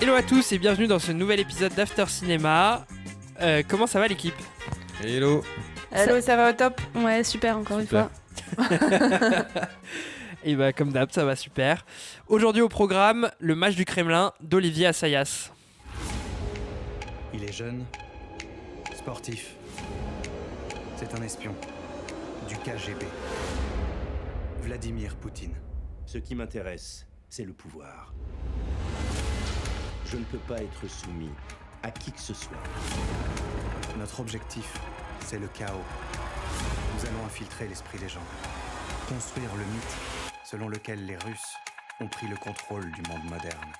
Hello à tous et bienvenue dans ce nouvel épisode d'After Cinéma. Comment ça va l'équipe ? Hello. Hello, ça va au top ? Ouais, super, encore Super. une fois. Et bah comme d'hab, ça va super. Aujourd'hui au programme, le match du Kremlin d'Olivier Assayas. Il est jeune, sportif. C'est un espion du KGB. Vladimir Poutine. Ce qui m'intéresse, c'est le pouvoir. Je ne peux pas être soumis à qui que ce soit. Notre objectif, c'est le chaos. Nous allons infiltrer l'esprit des gens. Construire le mythe selon lequel les Russes ont pris le contrôle du monde moderne.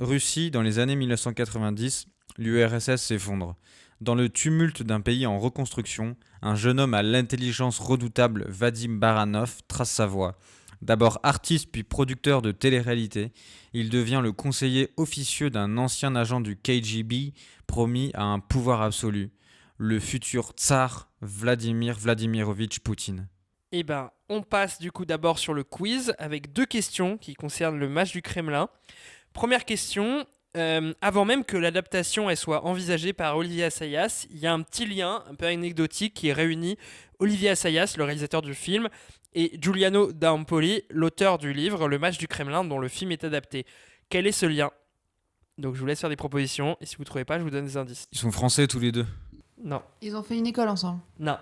Russie, dans les années 1990, l'URSS s'effondre. Dans le tumulte d'un pays en reconstruction, un jeune homme à l'intelligence redoutable, Vadim Baranov, trace sa voie. D'abord artiste puis producteur de télé-réalité, il devient le conseiller officieux d'un ancien agent du KGB promis à un pouvoir absolu, le futur tsar Vladimir Vladimirovitch Poutine. Et ben on passe du coup d'abord sur le quiz avec 2 questions qui concernent le match du Kremlin. Première question, avant même que l'adaptation elle soit envisagée par Olivier Assayas, il y a un petit lien un peu anecdotique qui réunit Olivier Assayas, le réalisateur du film, et Giuliano d'Ampoli, l'auteur du livre Le match du Kremlin dont le film est adapté. Quel est ce lien ? Donc je vous laisse faire des propositions et si vous ne trouvez pas, je vous donne des indices. Ils sont français tous les deux. Non, Ils ont fait une école ensemble. non,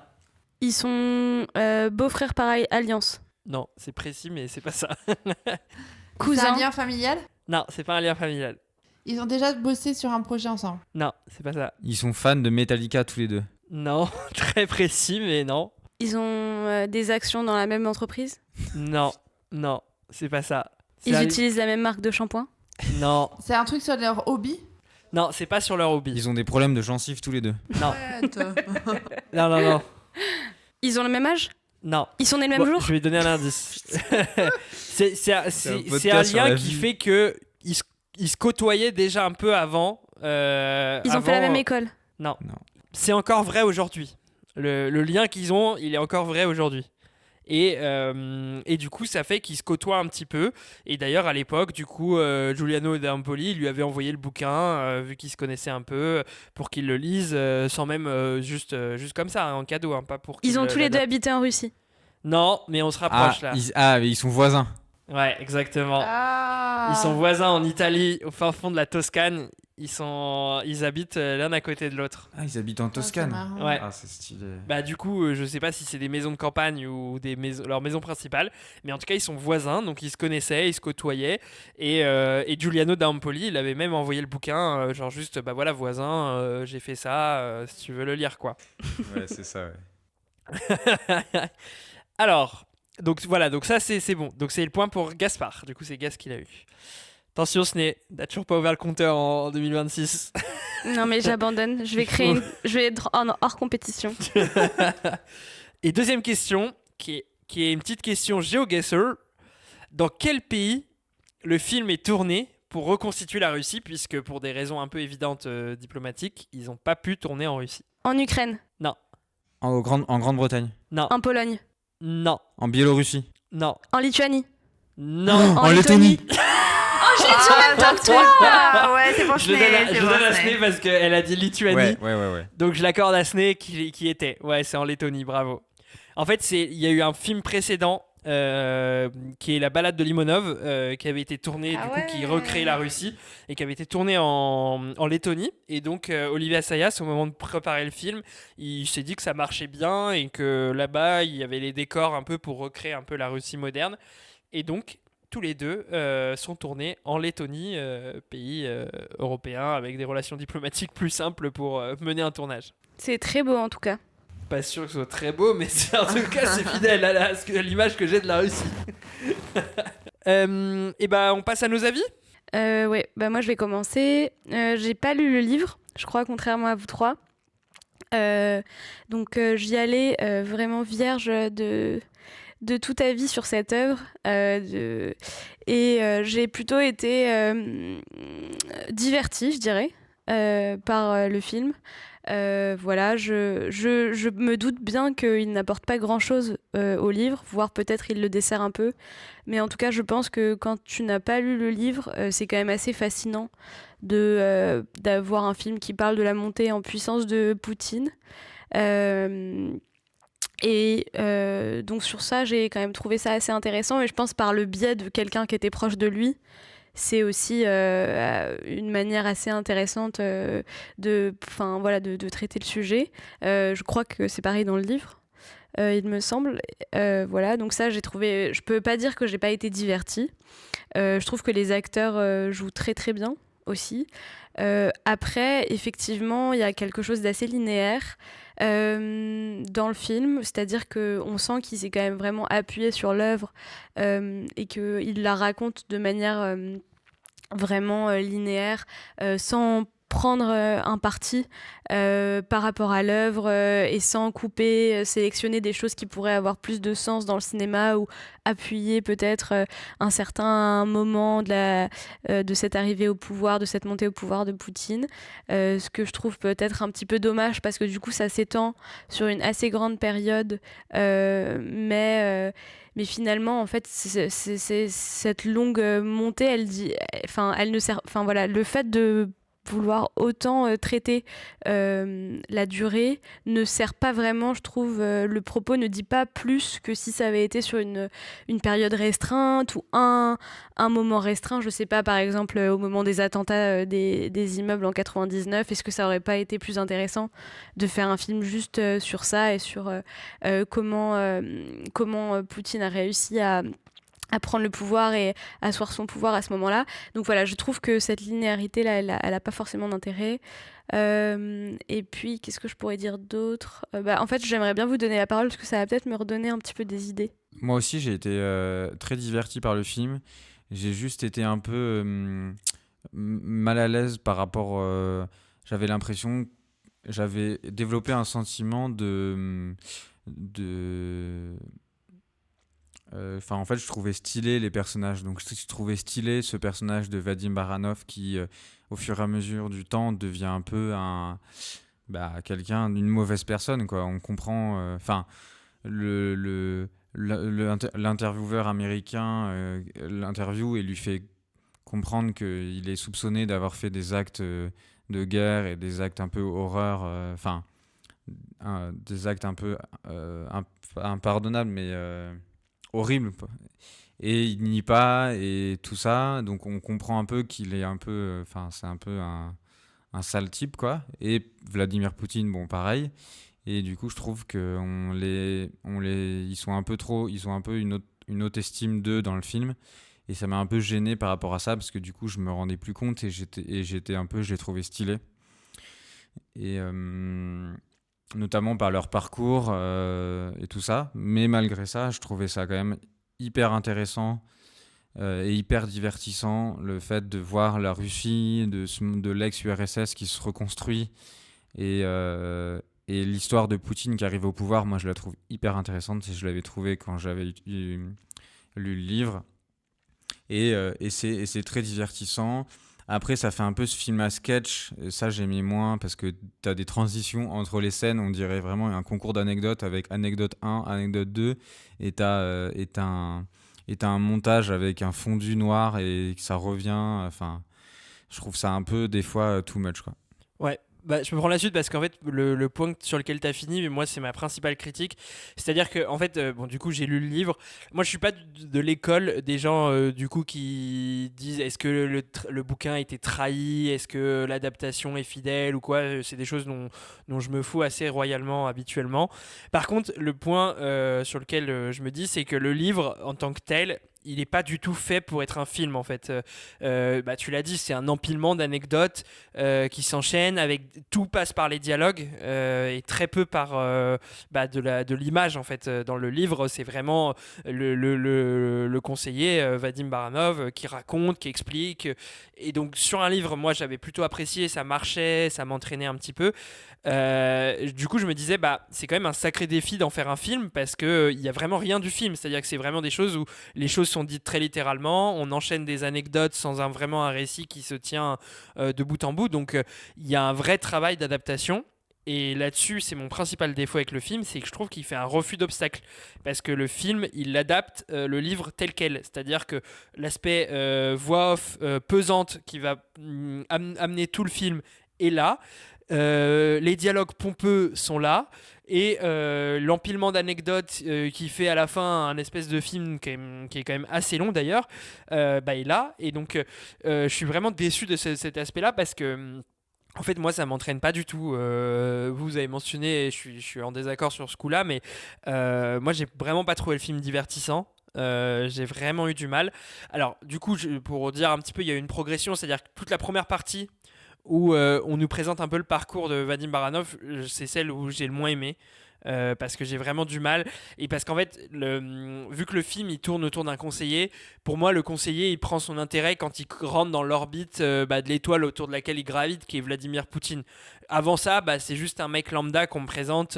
Ils sont beaux-frères par alliance. non, c'est précis mais c'est pas ça. C'est Cousins. un lien familial ? Non, c'est pas un lien familial. Ils ont déjà bossé sur un projet ensemble. Non, c'est pas ça. Ils sont fans de Metallica tous les deux. Non, très précis mais non. Ils ont des actions dans la même entreprise. Non, non, c'est pas ça. C'est Ils un- utilisent la même marque de shampoing. Non, C'est un truc sur leur hobby ? non, c'est pas sur leur hobby. Ils ont des problèmes de gencives tous les deux. Non, non, non, non, Ils ont le même âge. non. Ils sont nés le même Bon, jour. je vais donner un indice. c'est un podcast sur lien la qui vie. fait que ils se côtoyaient déjà un peu avant. Ils ont fait la même école. Non. Non. C'est encore vrai aujourd'hui. Le lien qu'ils ont, il est encore vrai aujourd'hui. Et du coup, ça fait qu'ils se côtoient un petit peu. Et d'ailleurs, à l'époque, du coup, Giuliano d'Ampoli lui avait envoyé le bouquin, vu qu'ils se connaissaient un peu, pour qu'il le lise, sans même juste comme ça, hein, en cadeau, hein, pas pour qu'il Ils ont tous les deux l'adapte. habité en Russie. Non, mais on se Ah, rapproche là. mais ils sont voisins. Ouais, exactement. Ah. Ils sont voisins en Italie, au fin fond de la Toscane. Ils habitent l'un à côté de l'autre. Ah, ils habitent en Toscane. Ouais. Ah, c'est stylé. Bah du coup, je sais pas si c'est des maisons de campagne ou leur maison principale, mais en tout cas ils sont voisins, donc ils se connaissaient, ils se côtoyaient, et Giuliano d'Ampoli, il avait même envoyé le bouquin, genre juste, bah voilà voisin, j'ai fait ça, si tu veux le lire quoi. Ouais, c'est ça, ouais. Alors, donc voilà, donc ça c'est bon, donc c'est le point pour Gaspard, du coup c'est Gas qui l'a eu. Attention Sné, t'as toujours pas ouvert le compteur en 2026. Non mais j'abandonne. Je vais être hors compétition. Et deuxième question, qui est une petite question GeoGuessr. Dans quel pays le film est tourné pour reconstituer la Russie, puisque pour des raisons un peu évidentes diplomatiques, ils n'ont pas pu tourner en Russie. En Ukraine. En Grande-Bretagne. Non, En Pologne. non, En Biélorussie. non, En Lituanie. non. En Lettonie. Oh, je l'ai dit en même temps que toi. Ah, ouais, c'est bon, Je le donne à Sné parce qu'elle a dit Lituanie. Ouais. Donc je l'accorde à Sné qui était. Ouais, c'est en Lettonie, bravo. En fait, il y a eu un film précédent qui est La Balade de Limonov, qui avait été tourné, Ah du coup, ouais. qui recrée la Russie et qui avait été tourné en Lettonie. Et donc, Olivier Assayas, au moment de préparer le film, il s'est dit que ça marchait bien et que là-bas, il y avait les décors un peu pour recréer un peu la Russie moderne. Et donc, tous les deux sont tournés en Lettonie, pays européen avec des relations diplomatiques plus simples pour mener un tournage. C'est très beau en tout cas. Pas sûr que ce soit très beau, mais en tout cas, c'est fidèle à l'image que j'ai de la Russie. Et bah, on passe à nos avis. Ouais, bah moi je vais commencer. J'ai pas lu le livre, je crois, contrairement à vous trois. Donc j'y allais vraiment vierge de tout avis sur cette œuvre. J'ai plutôt été divertie, je dirais, par le film. Voilà, je me doute bien qu'il n'apporte pas grand-chose au livre, voire peut-être il le dessert un peu. Mais en tout cas, je pense que quand tu n'as pas lu le livre, c'est quand même assez fascinant d'avoir un film qui parle de la montée en puissance de Poutine. Donc sur ça, j'ai quand même trouvé ça assez intéressant. Et je pense par le biais de quelqu'un qui était proche de lui, c'est aussi une manière assez intéressante de traiter le sujet. Je crois que c'est pareil dans le livre, il me semble. Voilà, donc ça, j'ai trouvé... Je peux pas dire que j'ai pas été divertie. Je trouve que les acteurs jouent très très bien aussi. Après, effectivement, il y a quelque chose d'assez linéaire dans le film, c'est-à-dire qu'on sent qu'il s'est quand même vraiment appuyé sur l'œuvre et qu'il la raconte de manière vraiment linéaire, sans prendre un parti par rapport à l'œuvre et sans couper, sélectionner des choses qui pourraient avoir plus de sens dans le cinéma ou appuyer peut-être un certain moment de cette arrivée au pouvoir, de cette montée au pouvoir de Poutine. Ce que je trouve peut-être un petit peu dommage parce que du coup ça s'étend sur une assez grande période, mais finalement, en fait, c'est cette longue montée, elle ne sert, enfin voilà, le fait de vouloir autant traiter la durée ne sert pas vraiment, je trouve. Le propos ne dit pas plus que si ça avait été sur une période restreinte ou un moment restreint. Je sais pas, par exemple, au moment des attentats des immeubles en 99, est-ce que ça aurait pas été plus intéressant de faire un film juste sur ça et sur comment Poutine a réussi à prendre le pouvoir et asseoir son pouvoir à ce moment-là. Donc voilà, je trouve que cette linéarité-là, elle a pas forcément d'intérêt. Et puis, qu'est-ce que je pourrais dire d'autre ? En fait, j'aimerais bien vous donner la parole parce que ça va peut-être me redonner un petit peu des idées. Moi aussi, j'ai été très diverti par le film. J'ai juste été un peu mal à l'aise par rapport... j'avais l'impression... J'avais développé un sentiment de en fait, je trouvais stylé les personnages. Donc, je trouvais stylé ce personnage de Vadim Baranov qui, au fur et à mesure du temps, devient un peu une mauvaise personne, quoi. On comprend... l'intervieweur américain l'interview et lui fait comprendre qu'il est soupçonné d'avoir fait des actes de guerre et des actes un peu horreur, des actes un peu impardonnables, mais horribles. Et il nie pas et tout ça, donc on comprend un peu qu'il est un peu, c'est un peu un sale type, quoi. Et Vladimir Poutine, bon, pareil. Et du coup, je trouve que ils sont un peu trop, ils ont un peu une haute estime d'eux dans le film. Et ça m'a un peu gêné par rapport à ça, parce que du coup, je me rendais plus compte et j'étais un peu, je les trouvais stylés. Et notamment par leur parcours et tout ça. Mais malgré ça, je trouvais ça quand même hyper intéressant et hyper divertissant, le fait de voir la Russie, de l'ex-URSS qui se reconstruit et l'histoire de Poutine qui arrive au pouvoir. Moi, je la trouve hyper intéressante et je l'avais trouvée quand j'avais lu le livre. Et c'est très divertissant. Après, ça fait un peu ce film à sketch. Et ça, j'aimais moins parce que tu as des transitions entre les scènes. On dirait vraiment un concours d'anecdotes avec anecdote 1, anecdote 2. Et tu as un montage avec un fondu noir et ça revient. Enfin, je trouve ça un peu, des fois, too much, quoi. Ouais. Je peux prendre la suite parce qu'en fait le point sur lequel tu as fini, mais moi c'est ma principale critique, c'est-à-dire que en fait du coup j'ai lu le livre. Moi je suis pas de l'école des gens du coup qui disent est-ce que le bouquin a été trahi, est-ce que l'adaptation est fidèle ou quoi. C'est des choses dont je me fous assez royalement habituellement. Par contre le point sur lequel je me dis, c'est que le livre en tant que tel, il n'est pas du tout fait pour être un film en fait. Tu l'as dit, c'est un empilement d'anecdotes qui s'enchaînent, avec tout passe par les dialogues et très peu par de l'image en fait. Dans le livre, c'est vraiment le conseiller Vadim Baranov qui raconte, qui explique. Et donc sur un livre, moi j'avais plutôt apprécié, ça marchait, ça m'entraînait un petit peu. Du coup je me disais c'est quand même un sacré défi d'en faire un film parce que il y a vraiment rien du film, c'est-à-dire que c'est vraiment des choses où les choses sont dites très littéralement, on enchaîne des anecdotes sans vraiment un récit qui se tient de bout en bout, donc il y a un vrai travail d'adaptation. Et là-dessus, c'est mon principal défaut avec le film, c'est que je trouve qu'il fait un refus d'obstacle. Parce que le film, il adapte le livre tel quel. C'est-à-dire que l'aspect voix off pesante qui va amener tout le film est là. Les dialogues pompeux sont là. Et l'empilement d'anecdotes qui fait à la fin un espèce de film qui est quand même assez long d'ailleurs, est là. Et donc, je suis vraiment déçu de cet aspect-là parce que. En fait, moi, ça m'entraîne pas du tout. Vous avez mentionné, et je suis en désaccord sur ce coup-là, mais moi, j'ai vraiment pas trouvé le film divertissant. J'ai vraiment eu du mal. Alors, du coup, pour dire un petit peu, il y a eu une progression, c'est-à-dire que toute la première partie où on nous présente un peu le parcours de Vadim Baranov, c'est celle où j'ai le moins aimé. Parce que j'ai vraiment du mal et parce qu'en fait vu que le film il tourne autour d'un conseiller, pour moi le conseiller il prend son intérêt quand il rentre dans l'orbite de l'étoile autour de laquelle il gravite, qui est Vladimir Poutine. Avant ça, c'est juste un mec lambda qu'on me présente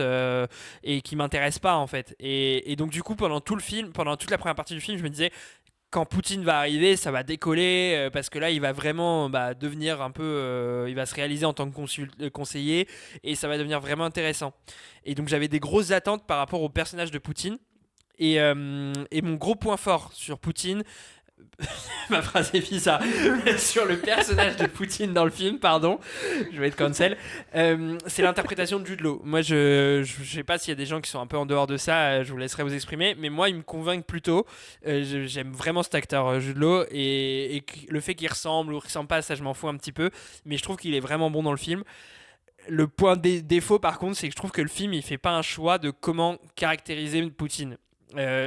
et qui m'intéresse pas en fait, et donc du coup pendant tout le film, pendant toute la première partie du film, je me disais quand Poutine va arriver, ça va décoller parce que là, il va vraiment devenir un peu. Il va se réaliser en tant que conseiller et ça va devenir vraiment intéressant. Et donc, j'avais des grosses attentes par rapport au personnage de Poutine. Et mon gros point fort sur Poutine, ma phrase est bizarre, sur le personnage de Poutine dans le film, pardon, je vais être cancel, c'est l'interprétation de Jude Law. Moi, je sais pas s'il y a des gens qui sont un peu en dehors de ça, je vous laisserai vous exprimer, mais moi, il me convainc plutôt. J'aime vraiment cet acteur, Jude Law, et le fait qu'il ressemble ou qu'il ressemble pas, ça, je m'en fous un petit peu, mais je trouve qu'il est vraiment bon dans le film. Le point défaut, par contre, c'est que je trouve que le film, il fait pas un choix de comment caractériser Poutine.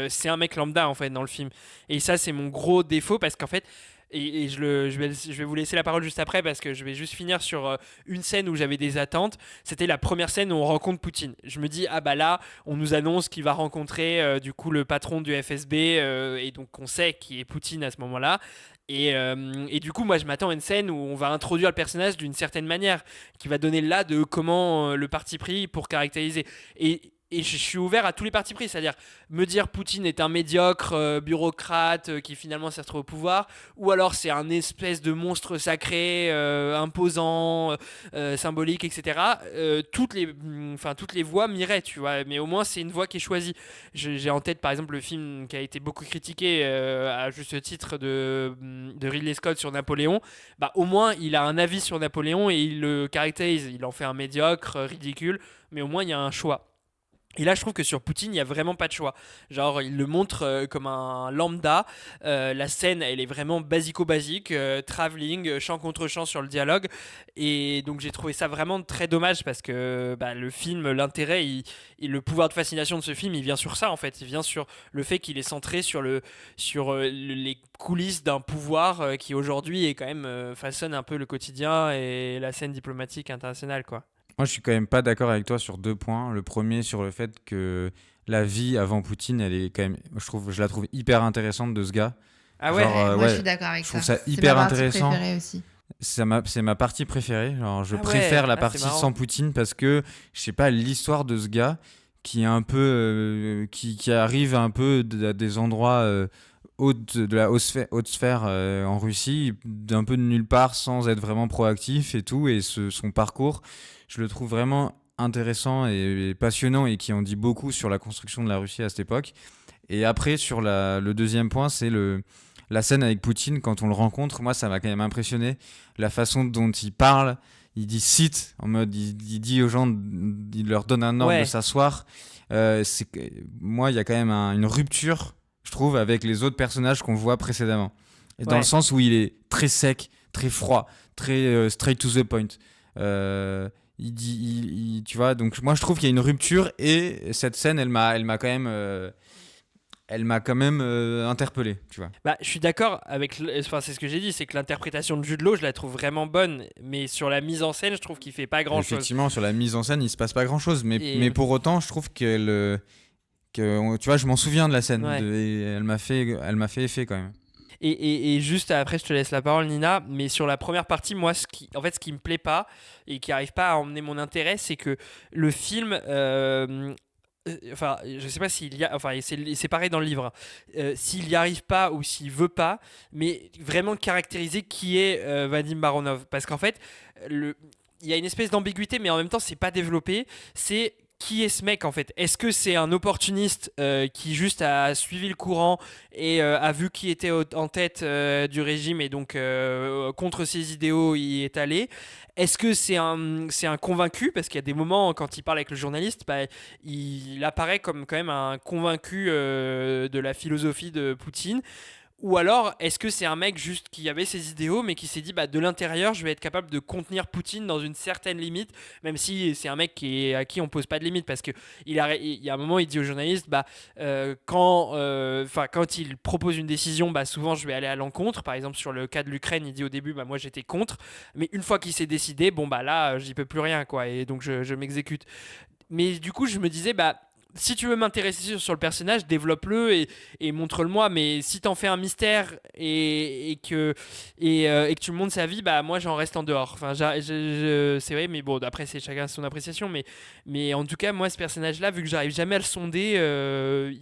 C'est un mec lambda en fait dans le film, et ça c'est mon gros défaut parce qu'en fait et je vais vous laisser la parole juste après parce que je vais juste finir sur une scène où j'avais des attentes. C'était la première scène où on rencontre Poutine. Je me dis là on nous annonce qu'il va rencontrer du coup le patron du FSB, et donc on sait qui est Poutine à ce moment-là. Et du coup, moi, je m'attends à une scène où on va introduire le personnage d'une certaine manière, qui va donner là de comment le parti pris pour caractériser. Et je suis ouvert à tous les partis pris, c'est-à-dire me dire Poutine est un médiocre bureaucrate qui finalement s'est retrouvé au pouvoir, ou alors c'est un espèce de monstre sacré, imposant, symbolique, etc. Toutes les voix m'iraient, tu vois, mais au moins c'est une voix qui est choisie. J'ai en tête par exemple le film qui a été beaucoup critiqué à juste titre de Ridley Scott sur Napoléon. Au moins il a un avis sur Napoléon et il le caractérise, il en fait un médiocre, ridicule, mais au moins il y a un choix. Et là, je trouve que sur Poutine, il n'y a vraiment pas de choix. Genre, il le montre comme un lambda. La scène, elle est vraiment basico-basique. Travelling, chant contre chant sur le dialogue. Et donc, j'ai trouvé ça vraiment très dommage parce que le film, l'intérêt, le pouvoir de fascination de ce film, il vient sur ça en fait. Il vient sur le fait qu'il est centré sur les coulisses d'un pouvoir qui aujourd'hui est quand même façonne un peu le quotidien et la scène diplomatique internationale, quoi. Moi, je suis quand même pas d'accord avec toi sur deux points. Le premier, sur le fait que la vie avant Poutine, elle est quand même, je la trouve hyper intéressante de ce gars. Ah ouais. Genre, Moi, je suis d'accord avec je ça. trouve ça C'est hyper ma partie intéressant. préférée aussi. C'est ma partie préférée. Genre, je Ah ouais. préfère la Ah, c'est partie marrant. sans Poutine parce que, je sais pas, l'histoire de ce gars qui est un peu, qui arrive un peu à des endroits de la haute sphère en Russie, d'un peu de nulle part sans être vraiment proactif et tout. Et son parcours, je le trouve vraiment intéressant et passionnant et qui en dit beaucoup sur la construction de la Russie à cette époque. Et après, sur le deuxième point, c'est la scène avec Poutine quand on le rencontre. Moi, ça m'a quand même impressionné. La façon dont il parle, il dit sit, en mode il dit aux gens, il leur donne un ordre Ouais. de s'asseoir. Moi, il y a quand même une rupture, je trouve, avec les autres personnages qu'on voit précédemment. Et dans Ouais. le sens où il est très sec, très froid, très straight to the point. Tu vois, donc moi je trouve qu'il y a une rupture et cette scène elle m'a quand même interpellé, tu vois. Je suis d'accord avec. Enfin, c'est ce que j'ai dit, c'est que l'interprétation de Jude Law, je la trouve vraiment bonne, mais sur la mise en scène, je trouve qu'il fait pas grand chose. Effectivement, sur la mise en scène, il se passe pas grand chose, Et- mais pour autant, je trouve que tu vois, je m'en souviens de la scène, Ouais. et elle m'a fait effet quand même. Et juste après, je te laisse la parole, Nina. Mais sur la première partie, moi, ce qui me plaît pas et qui arrive pas à emmener mon intérêt, c'est que le film. Enfin, je sais pas s'il y a. Enfin, et c'est pareil dans le livre. S'il y arrive pas ou s'il veut pas, mais vraiment caractériser qui est Vadim Baronov. Parce qu'en fait, il y a une espèce d'ambiguïté, mais en même temps, c'est pas développé. C'est qui est ce mec en fait? Est-ce que c'est un opportuniste qui juste a suivi le courant et a vu qui était en tête du régime et donc contre ses idéaux il est allé? Est-ce que c'est un convaincu? Parce qu'il y a des moments quand il parle avec le journaliste, bah, il apparaît comme quand même un convaincu de la philosophie de Poutine. Ou alors, est-ce que c'est un mec juste qui avait ses idéaux, mais qui s'est dit, bah, de l'intérieur, je vais être capable de contenir Poutine dans une certaine limite, même si c'est un mec à qui on pose pas de limite, parce que il y a un moment, il dit aux journalistes, bah, quand il propose une décision, bah, souvent je vais aller à l'encontre. Par exemple, sur le cas de l'Ukraine, il dit au début, bah, moi j'étais contre, mais une fois qu'il s'est décidé, bon, bah là, j'y peux plus rien, quoi, et donc je m'exécute. Mais du coup, je me disais, bah, si tu veux m'intéresser sur le personnage, développe-le et montre-le-moi. Mais si t'en fais un mystère et que tu me montres sa vie, bah moi j'en reste en dehors. Enfin, c'est vrai, mais bon, après c'est chacun son appréciation. Mais en tout cas, moi ce personnage-là, vu que j'arrive jamais à le sonder,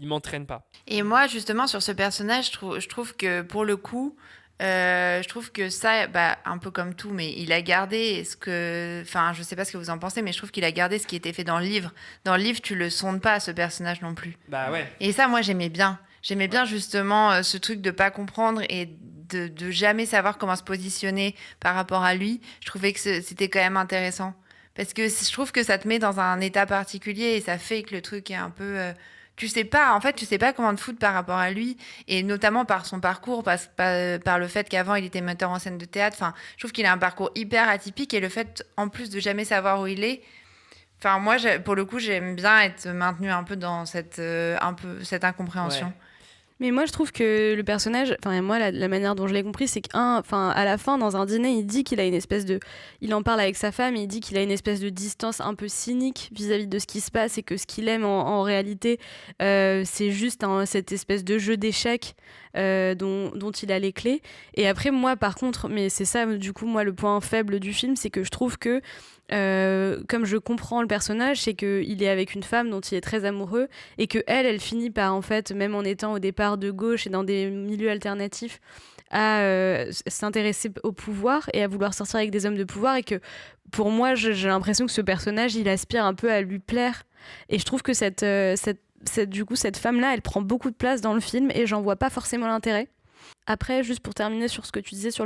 il m'entraîne pas. Et moi, justement, sur ce personnage, je trouve que pour le coup, je trouve que ça, bah, un peu comme tout, mais il a gardé ce que. Enfin, je sais pas ce que vous en pensez, mais je trouve qu'il a gardé ce qui était fait dans le livre. Dans le livre, tu le sondes pas, ce personnage non plus. Bah ouais. Et ça, moi, j'aimais bien. J'aimais bien justement ce truc de pas comprendre et de jamais savoir comment se positionner par rapport à lui. Je trouvais que c'était quand même intéressant. Parce que je trouve que ça te met dans un état particulier et ça fait que le truc est un peu. Tu sais pas, en fait, tu sais pas comment te foutre par rapport à lui, et notamment par son parcours, par le fait qu'avant il était metteur en scène de théâtre. Enfin, je trouve qu'il a un parcours hyper atypique, et le fait, en plus de jamais savoir où il est, enfin, moi, pour le coup, j'aime bien être maintenue un peu dans cette incompréhension. Ouais. Mais moi, je trouve que le personnage, enfin, moi, la manière dont je l'ai compris, c'est à la fin, dans un dîner, il dit qu'il a une espèce de. Il en parle avec sa femme, et il dit qu'il a une espèce de distance un peu cynique vis-à-vis de ce qui se passe, et que ce qu'il aime en réalité, c'est juste cette espèce de jeu d'échecs dont il a les clés. Et après, moi, par contre, mais c'est ça, du coup, moi, le point faible du film, c'est que je trouve que. Comme je comprends le personnage, c'est qu'il est avec une femme dont il est très amoureux et que elle finit par, en fait, même en étant au départ de gauche et dans des milieux alternatifs, à s'intéresser au pouvoir et à vouloir sortir avec des hommes de pouvoir, et que pour moi, j'ai l'impression que ce personnage, il aspire un peu à lui plaire, et je trouve que du coup, cette femme-là, elle prend beaucoup de place dans le film et j'en vois pas forcément l'intérêt. Après, juste pour terminer sur ce que tu disais sur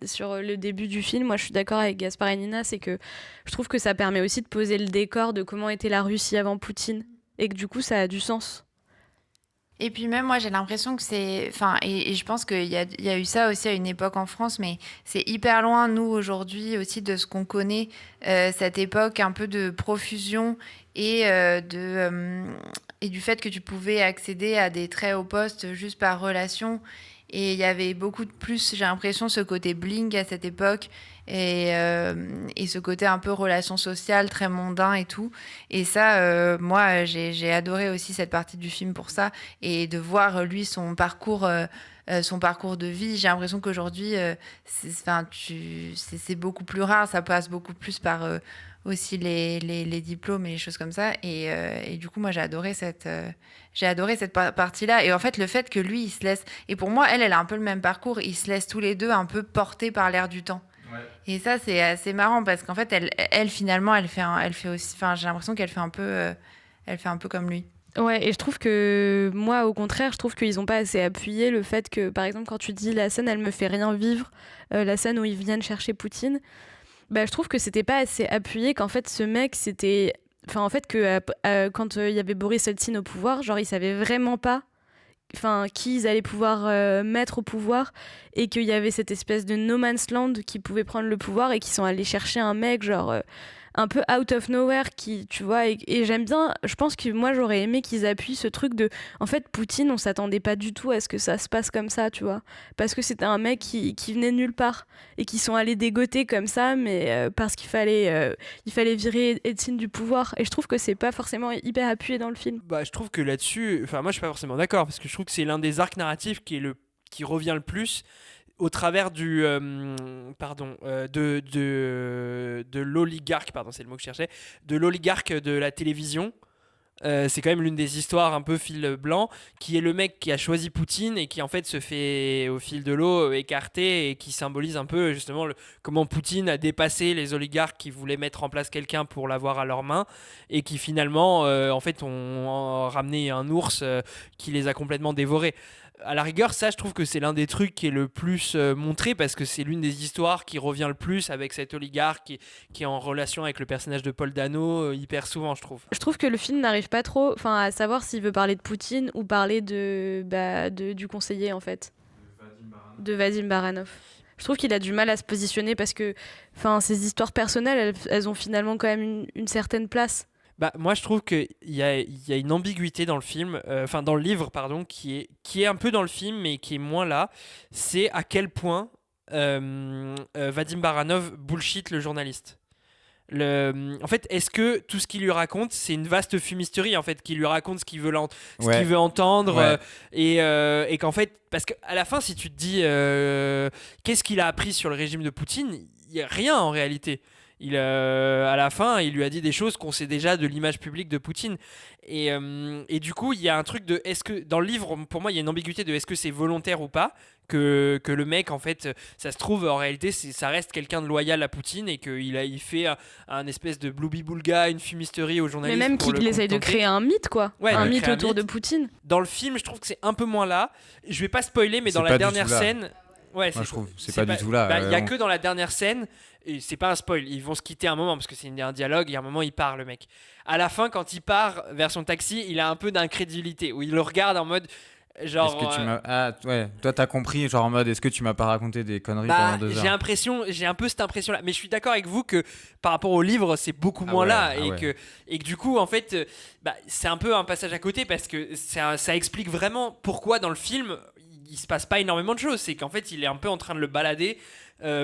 sur le début du film, moi je suis d'accord avec Gaspard et Nina, c'est que je trouve que ça permet aussi de poser le décor de comment était la Russie avant Poutine, et que du coup ça a du sens. Et puis même moi j'ai l'impression que c'est, enfin, et je pense qu'il y a eu ça aussi à une époque en France, mais c'est hyper loin nous aujourd'hui aussi de ce qu'on connaît, cette époque un peu de profusion et du fait que tu pouvais accéder à des très hauts postes juste par relation. Et il y avait beaucoup de plus, j'ai l'impression, ce côté bling à cette époque, et ce côté un peu relation sociale, très mondain et tout. Et ça, moi, j'ai adoré aussi cette partie du film pour ça, et de voir lui son parcours de vie. J'ai l'impression qu'aujourd'hui, c'est beaucoup plus rare, ça passe beaucoup plus par aussi les diplômes et les choses comme ça. Et du coup, moi, j'ai adoré cette partie-là. Et en fait, le fait que lui, il se laisse... Et pour moi, elle a un peu le même parcours. Ils se laissent tous les deux un peu portés par l'air du temps. Ouais. Et ça, c'est assez marrant parce qu'en fait, elle finalement, elle fait aussi... Enfin, j'ai l'impression qu'elle fait un peu comme lui. Ouais, et je trouve que moi, au contraire, je trouve qu'ils n'ont pas assez appuyé le fait que, par exemple, quand tu dis la scène, elle me fait rien vivre, la scène où ils viennent chercher Poutine, bah, je trouve que c'était pas assez appuyé, qu'en fait, ce mec, c'était... Enfin, en fait, que quand il y avait Boris Eltsine au pouvoir, genre, ils savaient vraiment pas qui ils allaient pouvoir mettre au pouvoir, et qu'il y avait cette espèce de no man's land qui pouvait prendre le pouvoir, et qui sont allés chercher un mec, genre... un peu out of nowhere, qui, tu vois, et j'aime bien, je pense que moi j'aurais aimé qu'ils appuient ce truc de, en fait, Poutine, on s'attendait pas du tout à ce que ça se passe comme ça, tu vois, parce que c'était un mec qui venait de nulle part, et qui sont allés dégoter comme ça, mais parce qu'il fallait virer Eltsine du pouvoir, et je trouve que c'est pas forcément hyper appuyé dans le film. Bah, je trouve que là-dessus, enfin moi je suis pas forcément d'accord, parce que je trouve que c'est l'un des arcs narratifs qui revient le plus au travers de l'oligarque, pardon, c'est le mot que je cherchais, de l'oligarque de la télévision, C'est quand même l'une des histoires un peu fil blanc, qui est le mec qui a choisi Poutine et qui en fait se fait au fil de l'eau écarter, et qui symbolise un peu justement comment Poutine a dépassé les oligarques qui voulaient mettre en place quelqu'un pour l'avoir à leurs mains, et qui finalement en fait ont ramené un ours qui les a complètement dévorés. À la rigueur, ça, je trouve que c'est l'un des trucs qui est le plus montré, parce que c'est l'une des histoires qui revient le plus avec cet oligarque qui est en relation avec le personnage de Paul Dano hyper souvent, je trouve. Je trouve que le film n'arrive pas trop à savoir s'il veut parler de Poutine ou parler du conseiller, en fait. De Vadim Baranov. Je trouve qu'il a du mal à se positionner parce que ces histoires personnelles, elles ont finalement quand même une certaine place. Bah, moi, je trouve qu'il y a une ambiguïté dans le film, dans le livre, pardon, qui est un peu dans le film, mais qui est moins là. C'est à quel point Vadim Baranov bullshit le journaliste. En fait, est-ce que tout ce qu'il lui raconte, c'est une vaste fumisterie, en fait, qui lui raconte ce qu'il veut, Ouais. qu'il veut entendre, Ouais. et qu'en fait, parce qu'à la fin, si tu te dis qu'est-ce qu'il a appris sur le régime de Poutine, il n'y a rien en réalité. À la fin, il lui a dit des choses qu'on sait déjà de l'image publique de Poutine. Et du coup, il y a un truc de est-ce que dans le livre, pour moi, il y a une ambiguïté de est-ce que c'est volontaire ou pas, que le mec, en fait, ça se trouve en réalité, ça reste quelqu'un de loyal à Poutine, et qu'il fait un espèce de bloubi-boulga, une fumisterie aux Mais journalistes. même pour qu'il essaye de contenter. créer un mythe, quoi. Ouais, Un de mythe créer autour de mythe. Poutine. Dans le film, je trouve que c'est un peu moins là. Je vais pas spoiler, mais C'est dans pas la du dernière tout là. scène. Ouais, Moi, je trouve c'est pas du tout là. Il y a que dans la dernière scène, et c'est pas un spoil, ils vont se quitter un moment parce que c'est un dialogue, et à un moment il part, le mec. À la fin, quand il part vers son taxi, il a un peu d'incrédulité, où il le regarde en mode genre. Est-ce que tu m'as... Ah ouais, toi t'as compris, genre en mode est-ce que tu m'as pas raconté des conneries Bah, pendant 2 heures? j'ai un peu cette impression là, mais je suis d'accord avec vous que par rapport au livre, c'est beaucoup moins ouais, là, ah ouais. et que du coup, en fait, c'est un peu un passage à côté, parce que ça explique vraiment pourquoi dans le film il se passe pas énormément de choses. C'est qu'en fait, il est un peu en train de le balader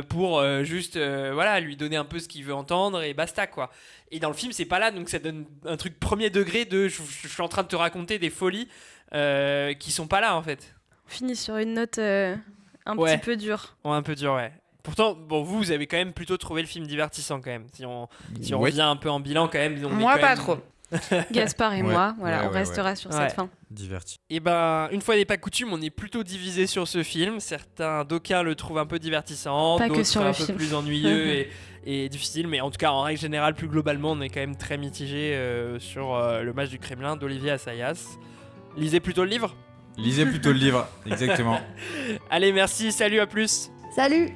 pour juste lui donner un peu ce qu'il veut entendre, et basta, quoi. Et dans le film, c'est pas là, donc ça donne un truc premier degré de je suis en train de te raconter des folies qui sont pas là, en fait. On finit sur une note un Ouais. petit peu dure. Ouais, un peu dur, ouais. Pourtant, bon, vous avez quand même plutôt trouvé le film divertissant, quand même. Si on Oui. revient un peu en bilan, quand même. Moi, pas trop. Gaspard et Ouais. moi, voilà, Ouais, on ouais, restera sur Ouais. cette fin. Diverti. Et ben, une fois n'est pas coutume, on est plutôt divisé sur ce film. D'aucuns le trouvent un peu divertissant, Pas que d'autres sur un le peu film. plus ennuyeux et difficile. Mais en tout cas, en règle générale, plus globalement, on est quand même très mitigé sur le match du Kremlin d'Olivier Assayas. Lisez plutôt le livre. Lisez plutôt le livre, exactement. Allez, merci, salut, à plus. Salut!